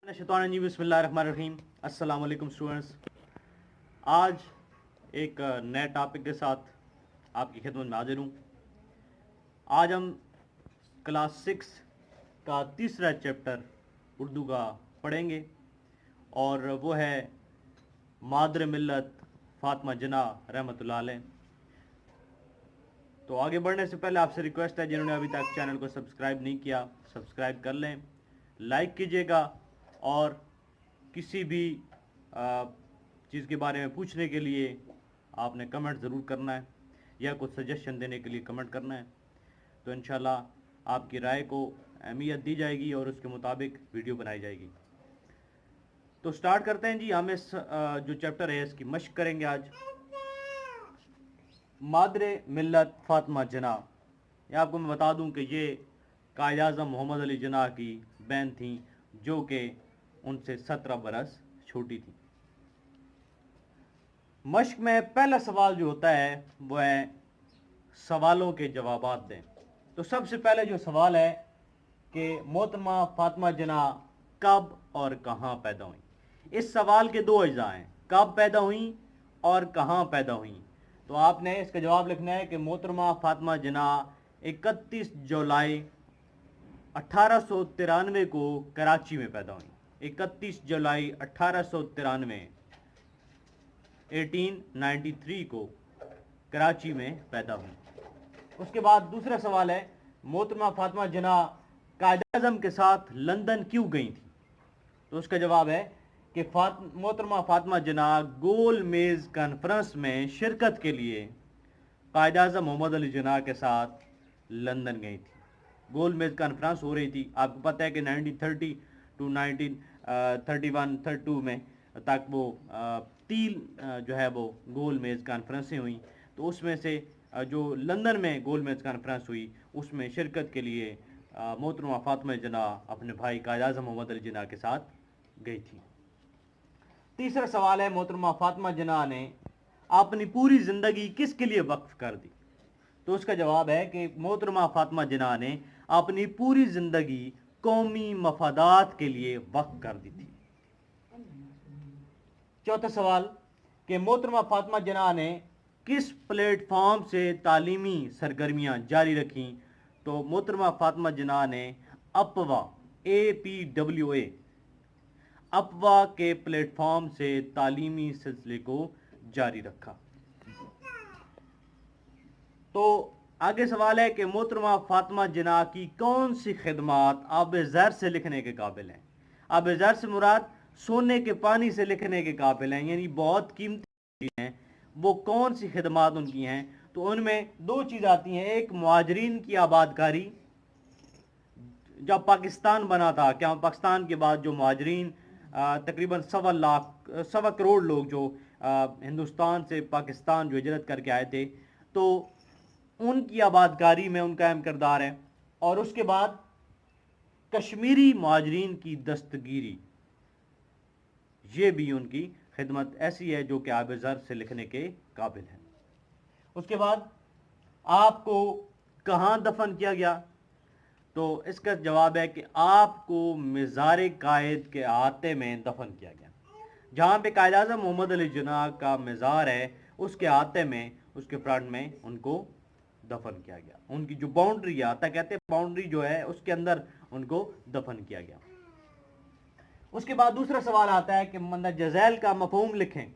बिस्मिल्लाहिर्रहमानिर्रहीम। अस्सलाम वालेकुम स्टूडेंट्स। आज एक नए टॉपिक के साथ आपकी खिदमत में हाजिर हूँ। आज हम क्लास 6 का तीसरा चैप्टर उर्दू का पढ़ेंगे और वो है मादर मिल्लत फातिमा जना रहमतुल्लाह अलैह। तो आगे बढ़ने से पहले आपसे रिक्वेस्ट है, जिन्होंने अभी तक चैनल को सब्सक्राइब नहीं किया सब्सक्राइब कर लें, लाइक कीजिएगा और किसी भी चीज़ के बारे में पूछने के लिए आपने कमेंट ज़रूर करना है या कुछ सजेशन देने के लिए कमेंट करना है। तो इंशाल्लाह आपकी राय को अहमियत दी जाएगी और उसके मुताबिक वीडियो बनाई जाएगी। तो स्टार्ट करते हैं जी। हम इस जो चैप्टर है इसकी मश्क करेंगे आज। मादर मिल्लत फातिमा जना, ये आपको मैं बता दूं कि ये कायद आज़म मोहम्मद अली जना की बहन थी, जो कि उनसे 17 बरस छोटी थी। मश्क में पहला सवाल जो होता है वो है सवालों के जवाबात दें। तो सबसे पहले जो सवाल है कि मोहतरमा फातिमा जना कब और कहाँ पैदा हुई। इस सवाल के दो अज्जा हैं, कब पैदा हुई और कहाँ पैदा हुई। तो आपने इसका जवाब लिखना है कि मोहतरमा फातिमा जना 31 जुलाई 1893 को कराची में पैदा हुई। 31 जुलाई 1893 1893 को कराची में पैदा हुई। उसके बाद दूसरा सवाल है, मोहतरमा फातिमा जना कायद-ए-आज़म के साथ लंदन क्यों गई थी। तो उसका जवाब है कि मोहतरमा फातिमा जना गोल मेज़ कॉन्फ्रेंस में शिरकत के लिए कायद-ए-आज़म मोहम्मद अली जना के साथ लंदन गई थी। गोल मेज़ कॉन्फ्रेंस हो रही थी। आपको पता है कि 1930 टू 1931-32 में तक वो 3 जो है वो गोल मेज़ कॉन्फ्रेंसें हुई। तो उसमें से जो लंदन में गोल मेज़ कॉन्फ्रेंस हुई उसमें शिरकत के लिए मोहतरमा फातिमा जना अपने भाई कायद-ए-आज़म मोहम्मद अली जना के साथ गई थी। तीसरा सवाल है, मोहतरमा फातिमा जना ने अपनी पूरी ज़िंदगी किसके लिए वक्फ कर दी। तो उसका जवाब है कि मोहतरमा फातिमा जना ने अपनी पूरी ज़िंदगी कौमी मफादात के लिए वक्फ कर दी थी। चौथा सवाल कि मोहतरमा फातिमा जना ने किस प्लेटफॉर्म से तालीमी सरगर्मियाँ जारी रखीं। तो मोहतरमा फातिमा जना ने अपवा APWA अपवा के प्लेटफॉर्म से तालीमी सिलसिले को जारी रखा। तो आगे सवाल है कि मोहतरमा फातिमा जना की कौन सी खिदमात आब ज़र से लिखने के काबिल हैं। आब ज़र से मुराद सोने के पानी से लिखने के काबिल हैं, यानी बहुत कीमती हैं। वो कौन सी खिदमात उनकी हैं। तो उनमें दो चीज़ आती हैं, एक मुहाजिरीन की आबादकारी। जब पाकिस्तान बना था, क्या पाकिस्तान के बाद जो मुहाजिरीन तकरीबन 1.25 करोड़ लोग जो हिंदुस्तान से पाकिस्तान जो हिजरत करके आए थे, तो उनकी आबादकारी में उनका अहम किरदार है। और उसके बाद कश्मीरी मुहाजिरीन की दस्तगीरी, ये भी उनकी खिदमत ऐसी है जो कि आब ज़र से लिखने के काबिल है। उसके बाद आपको कहाँ दफन किया गया। तो इसका जवाब है कि आपको मज़ार कायद के अहाते में दफन किया गया। जहाँ पे कायद-ए-आज़म मोहम्मद अली जना का मज़ार है उसके अहाते में, उसके फ्रंट में उनको दफन किया गया। उनकी जो बाउंड्री है, आता कहते हैं बाउंड्री जो है उसके अंदर उनको दफन किया गया। उसके बाद दूसरा सवाल आता है कि मंदजैल का मफहूम लिखें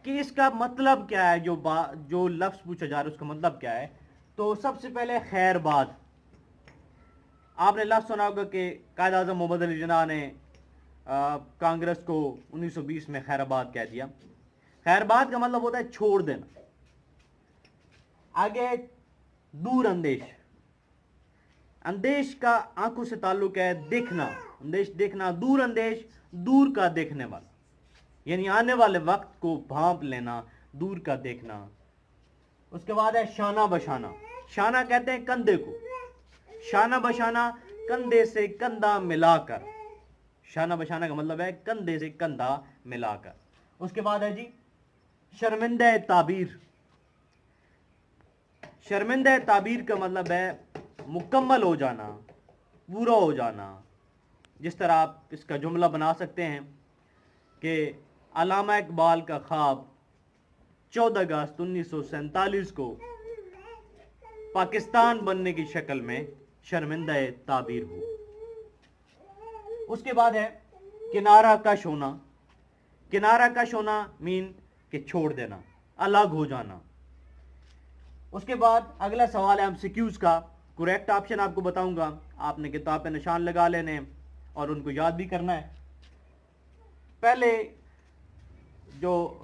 कि इसका मतलब क्या है। जो लफ्ज़ पूछा जा रहा है उसका मतलब क्या है। तो सबसे पहले खैरबाद, आपने लफ्ज़ सुना होगा कि कायद-ए-आज़म मोहम्मद अली जना ने कांग्रेस को 1920 में खैराबाद कह दिया। खैरबाद का मतलब होता है छोड़ देना। आगे दूर अंदेश, अंदेश का आंखों से ताल्लुक है, देखना, अंदेश देखना, दूर अंदेश दूर का देखने वाला, यानी आने वाले वक्त को भांप लेना, दूर का देखना। उसके बाद है शाना बशाना। शाना कहते हैं कंधे को, शाना बशाना कंधे से कंधा मिलाकर। शाना बशाना का मतलब है कंधे से कंधा मिलाकर। उसके बाद है जी शर्मिंदा ताबीर। शर्मिंदा ताबीर का मतलब है मुकम्मल हो जाना, पूरा हो जाना, जिस तरह आप इसका जुमला बना सकते हैं कि अल्लामा इकबाल का ख्वाब 14 अगस्त 1947 को पाकिस्तान बनने की शक्ल में शर्मिंदा ताबीर हो। उसके बाद है किनारा कश होना। किनारा कश होना मीन कि छोड़ देना, अलग हो जाना। उसके बाद अगला सवाल है एमसीक्यूज का। करेक्ट ऑप्शन आपको बताऊंगा, आपने किताब पे निशान लगा लेने और उनको याद भी करना है। पहले जो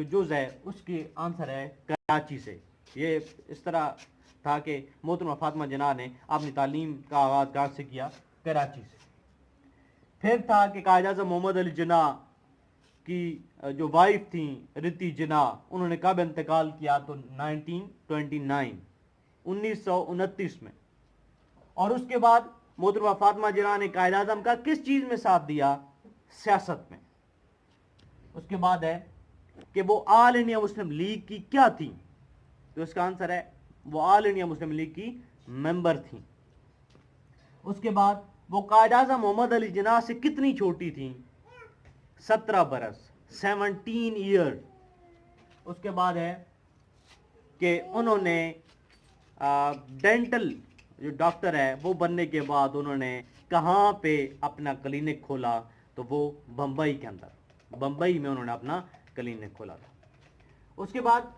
जुज है उसकी आंसर है कराची से। ये इस तरह था कि मोहतरमा फातिमा जिन्ना ने अपनी तालीम का आगाज़ कहाँ से किया? कराची से। फिर था कि कायद आज़म मोहम्मद अली जिन्ना की जो वाइफ थी रिती जिन्ना, उन्होंने कब इंतकाल किया? तो 1929 में। और उसके बाद मोहतरमा फातिमा जिन्ना ने कायद आज़म का किस चीज़ में साथ दिया? सियासत में। उसके बाद है कि वो ऑल इंडिया मुस्लिम लीग की क्या थी? तो इसका आंसर है वो ऑल इंडिया मुस्लिम लीग की मेंबर थी। उसके बाद वो कायद आज़म मोहम्मद अली जिन्ना से कितनी छोटी थी? 17 बरस, 17 ईयर। उसके बाद है कि उन्होंने डेंटल जो डॉक्टर है वो बनने के बाद उन्होंने कहाँ पे अपना क्लिनिक खोला? तो वो बम्बई के अंदर, बम्बई में उन्होंने अपना क्लिनिक खोला था। उसके बाद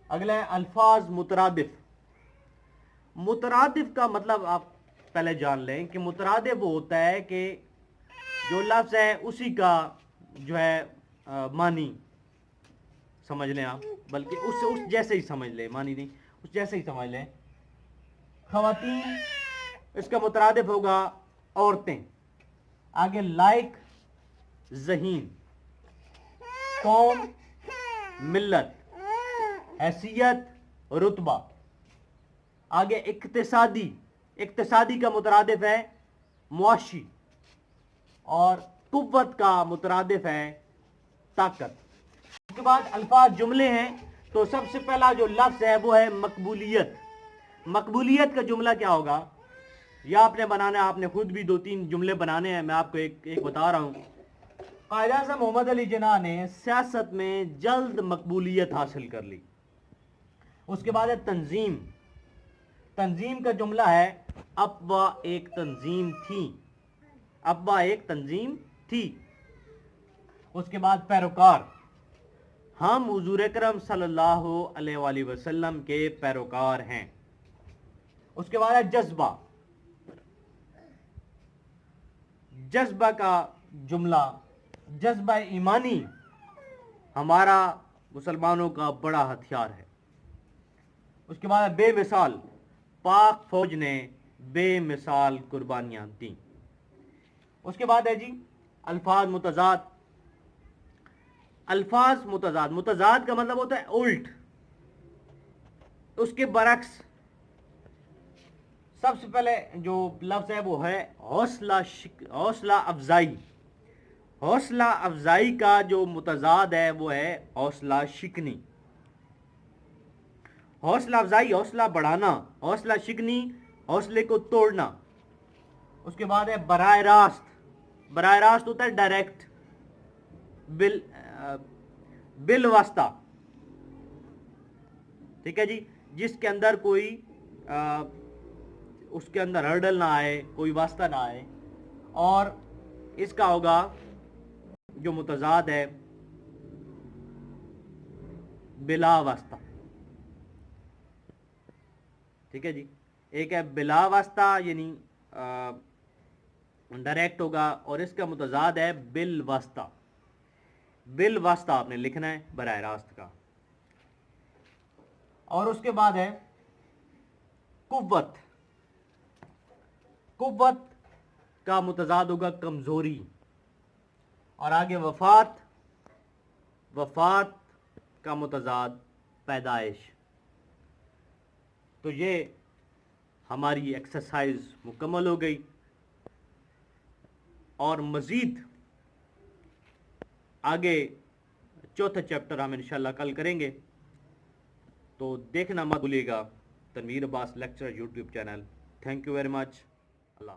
अगला है अल्फाज मुतरादिफ। मुतरादिफ का मतलब आप पहले जान लें कि मुतरादिफ वो होता है कि जो लफ्ज़ है उसी का जो है मानी समझ लें आप, बल्कि उस जैसे ही समझ लें, मानी नहीं, उस जैसे ही समझ लें। खवातीन, इसका मुतरादिफ होगा औरतें। आगे लाइक, ज़हीन। कौम, मिल्लत। हैसियत, रुतबा। आगे इक्तिसादी। इक्तिसादी का मुतरादिफ है मुआशी। और कुव्वत का मुतरादिफ है ताकत। उसके बाद अल्फाज जुमले हैं, तो सबसे पहला जो लफ्ज़ है वो है मकबूलियत। मकबूलियत का जुमला क्या होगा? या आपने बनाना है, आपने खुद भी 2-3 जुमले बनाने हैं, मैं आपको एक बता रहा हूं। कायद आज़म मोहम्मद अली जिन्ना ने सियासत में जल्द मकबूलियत हासिल कर ली। उसके बाद है तंजीम। तंजीम का जुमला है अब्बा एक तंजीम थी। अब्बा एक तंजीम थी। उसके बाद पैरोकार। हम हुजूर अकरम सल्लल्लाहु अलैहि वसल्लम के पैरोकार हैं। उसके बाद है जज्बा। जज्बा का जुमला, जज्बा ईमानी हमारा मुसलमानों का बड़ा हथियार है। उसके बाद है बेमिसाल। पाक फौज ने बेमिसाल कुर्बानियां दी। उसके बाद है जी अल्फाज मुतजाद। अल्फाज मुतजाद, मुतजाद का मतलब होता है उल्ट, उसके बरक्स। सबसे पहले जो लफ्ज़ है वो है हौसला अफजाई। हौसला अफजाई का जो मुतजाद है वो है हौसला शिकनी। हौसला अफजाई हौसला बढ़ाना, हौसला शिकनी हौसले को तोड़ना। उसके बाद है बराह रास्त। बराह रास्त होता है डायरेक्ट, बिल वास्ता। ठीक है जी, जिसके अंदर कोई उसके अंदर हर्डल ना आए, कोई वास्ता ना आए। और इसका होगा जो मुतजाद है बिला वास्ता। ठीक है जी, एक है बिला वास्ता यानी डायरेक्ट होगा, और इसका मुतजाद है बिल वास्ता। बिल वास्ता आपने लिखना है बराह रास्त का। और उसके बाद है कुव्वत। कुव्वत का मुतजाद होगा कमजोरी। और आगे वफात। वफात का मुतजाद पैदाइश। तो ये हमारी एक्सरसाइज मुकम्मल हो गई, और मज़ीद आगे चौथा चैप्टर हम इंशाल्लाह कल करेंगे। तो देखना मत भूलिएगा Tanveer Abbas lecture YouTube channel. Thank you very much. Allah.